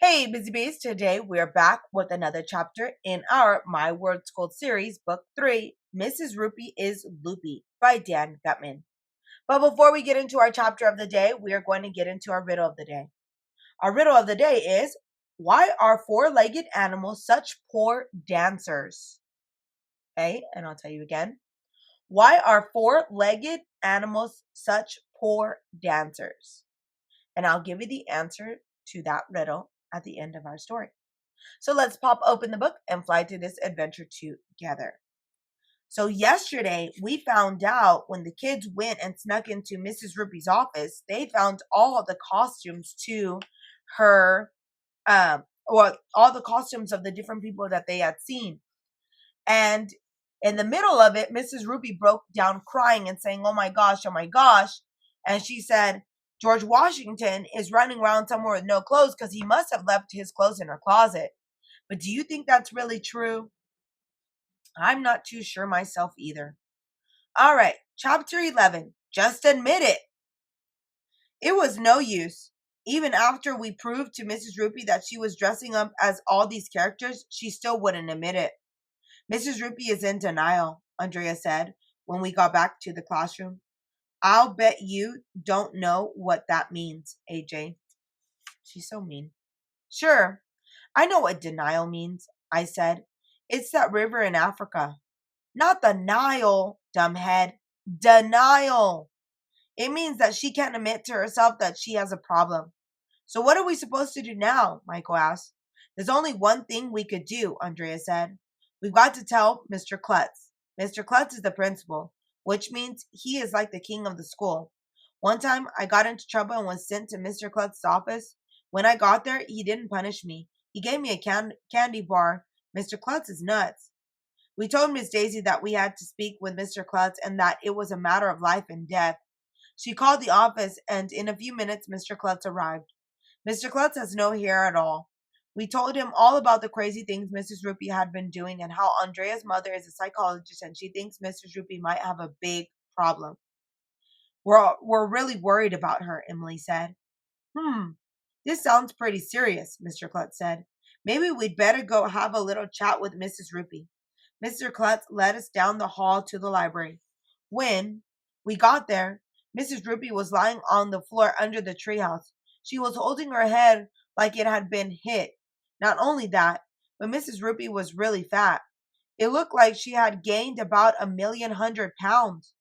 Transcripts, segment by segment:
Hey, Busy Bees. Today we're back with another chapter in our My Words Gold series, Book 3, Mrs. Roopy is Loopy by Dan Gutman. But before we get into our chapter of the day, we are going to get into our riddle of the day. Our riddle of the day is, why are four-legged animals such poor dancers? Okay, and I'll tell you again. Why are four-legged animals such poor dancers? And I'll give you the answer to that riddle at the end of our story. So let's pop open the book and fly through this adventure together. So yesterday we found out when the kids went and snuck into Mrs. Roopy's office, they found all the costumes to her, or all the costumes of the different people that they had seen. And in the middle of it, Mrs. Roopy broke down crying and saying, oh my gosh, oh my gosh. And she said, George Washington is running around somewhere with no clothes because he must have left his clothes in her closet. But do you think that's really true? I'm not too sure myself either. All right, chapter 11. Just admit it. It was no use. Even after we proved to Mrs. Roopy that she was dressing up as all these characters, she still wouldn't admit it. Mrs. Roopy is in denial, Andrea said when we got back to the classroom. I'll bet you don't know what that means, AJ. She's so mean. Sure, I know what denial means, I said. It's that river in Africa. Not the Nile, dumbhead. Denial. It means that she can't admit to herself that she has a problem. So what are we supposed to do now? Michael asked. There's only one thing we could do, Andrea said. We've got to tell Mr. Klutz. Mr. Klutz is the principal, which means he is like the king of the school. One time I got into trouble and was sent to Mr. Klutz's office. When I got there, he didn't punish me. He gave me a candy bar. Mr. Klutz is nuts. We told Miss Daisy that we had to speak with Mr. Klutz and that it was a matter of life and death. She called the office, and in a few minutes, Mr. Klutz arrived. Mr. Klutz has no hair at all. We told him all about the crazy things Mrs. Roopy had been doing and how Andrea's mother is a psychologist and she thinks Mrs. Roopy might have a big problem. We're really worried about her, Emily said. This sounds pretty serious, Mr. Klutz said. Maybe we'd better go have a little chat with Mrs. Roopy. Mr. Klutz led us down the hall to the library. When we got there, Mrs. Roopy was lying on the floor under the treehouse. She was holding her head like it had been hit. Not only that, but Mrs. Roopy was really fat. It looked like she had gained about 1,100,000 pounds.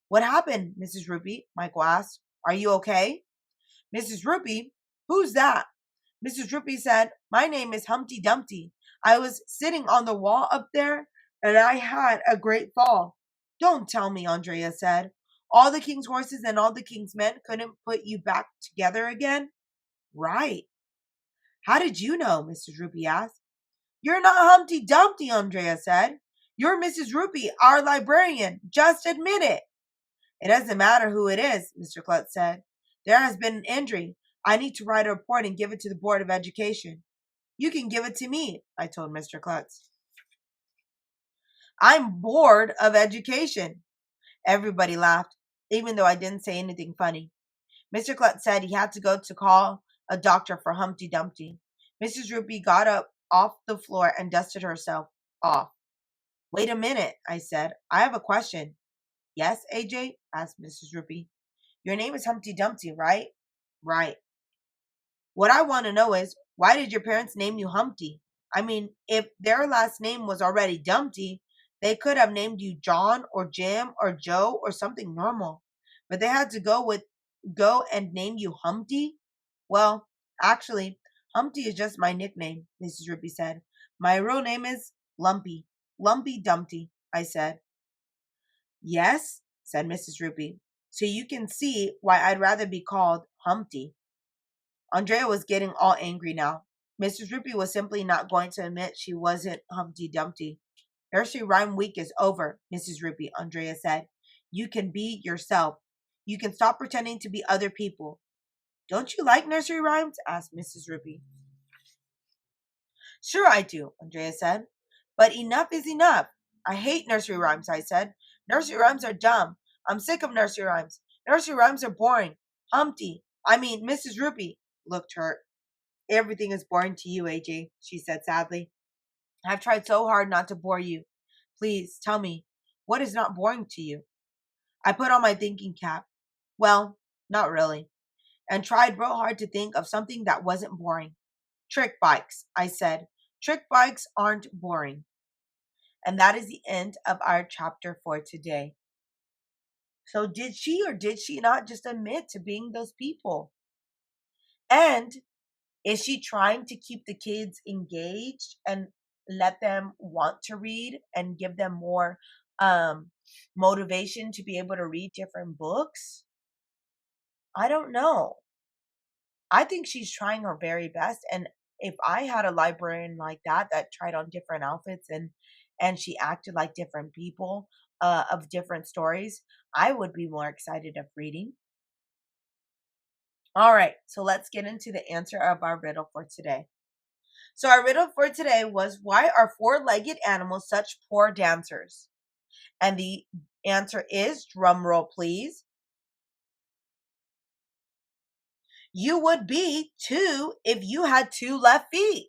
What happened, Mrs. Roopy? Michael asked. Are you okay? Mrs. Roopy? Who's that? Mrs. Roopy said, my name is Humpty Dumpty. I was sitting on the wall up there, and I had a great fall. Don't tell me, Andrea said. All the king's horses and all the king's men couldn't put you back together again? Right. How did you know? Mrs. Roopy asked. You're not Humpty Dumpty, Andrea said. You're Mrs. Roopy, our librarian. Just admit it. It doesn't matter who it is, Mr. Klutz said. There has been an injury. I need to write a report and give it to the Board of Education. You can give it to me, I told Mr. Klutz. I'm bored of education. Everybody laughed, even though I didn't say anything funny. Mr. Klutz said he had to go to call a doctor for Humpty Dumpty. Mrs. Roopy got up off the floor and dusted herself off. Wait a minute, I said. I have a question. Yes, AJ? Asked Mrs. Roopy. Your name is Humpty Dumpty, right? Right. What I want to know is, why did your parents name you Humpty? I mean, if their last name was already Dumpty, they could have named you John or Jim or Joe or something normal. But they had to go and name you Humpty? Well, actually, Humpty is just my nickname, Mrs. Roopy said. My real name is Lumpy. Lumpy Dumpty, I said. Yes, said Mrs. Roopy. So you can see why I'd rather be called Humpty. Andrea was getting all angry now. Mrs. Roopy was simply not going to admit she wasn't Humpty Dumpty. Nursery rhyme week is over, Mrs. Roopy, Andrea said. You can be yourself. You can stop pretending to be other people. Don't you like nursery rhymes? Asked Mrs. Roopy. Sure I do, Andrea said. But enough is enough. I hate nursery rhymes, I said. Nursery rhymes are dumb. I'm sick of nursery rhymes. Nursery rhymes are boring. Mrs. Roopy looked hurt. Everything is boring to you, AJ, she said sadly. I've tried so hard not to bore you. Please tell me, what is not boring to you? I put on my thinking cap. Well, not really. And tried real hard to think of something that wasn't boring. Trick bikes, I said. Trick bikes aren't boring. And that is the end of our chapter for today. So did she or did she not just admit to being those people? And is she trying to keep the kids engaged and let them want to read and give them more motivation to be able to read different books? I don't know. I think she's trying her very best. And if I had a librarian like that tried on different outfits and she acted like different people of different stories, I would be more excited of reading. All right, so let's get into the answer of our riddle for today. So our riddle for today was, why are four-legged animals such poor dancers? And the answer is, drum roll please, you would be two if you had two left feet.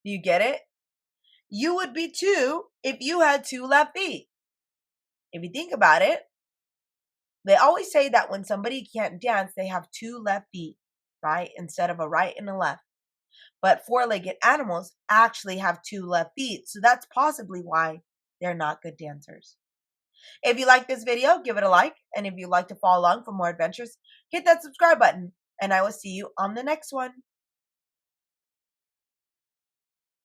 Do you get it? You would be two if you had two left feet. If you think about it, they always say that when somebody can't dance, they have two left feet, right? Instead of a right and a left. But four-legged animals actually have two left feet. So that's possibly why they're not good dancers. If you like this video, give it a like. And if you'd like to follow along for more adventures, hit that subscribe button. And I will see you on the next one.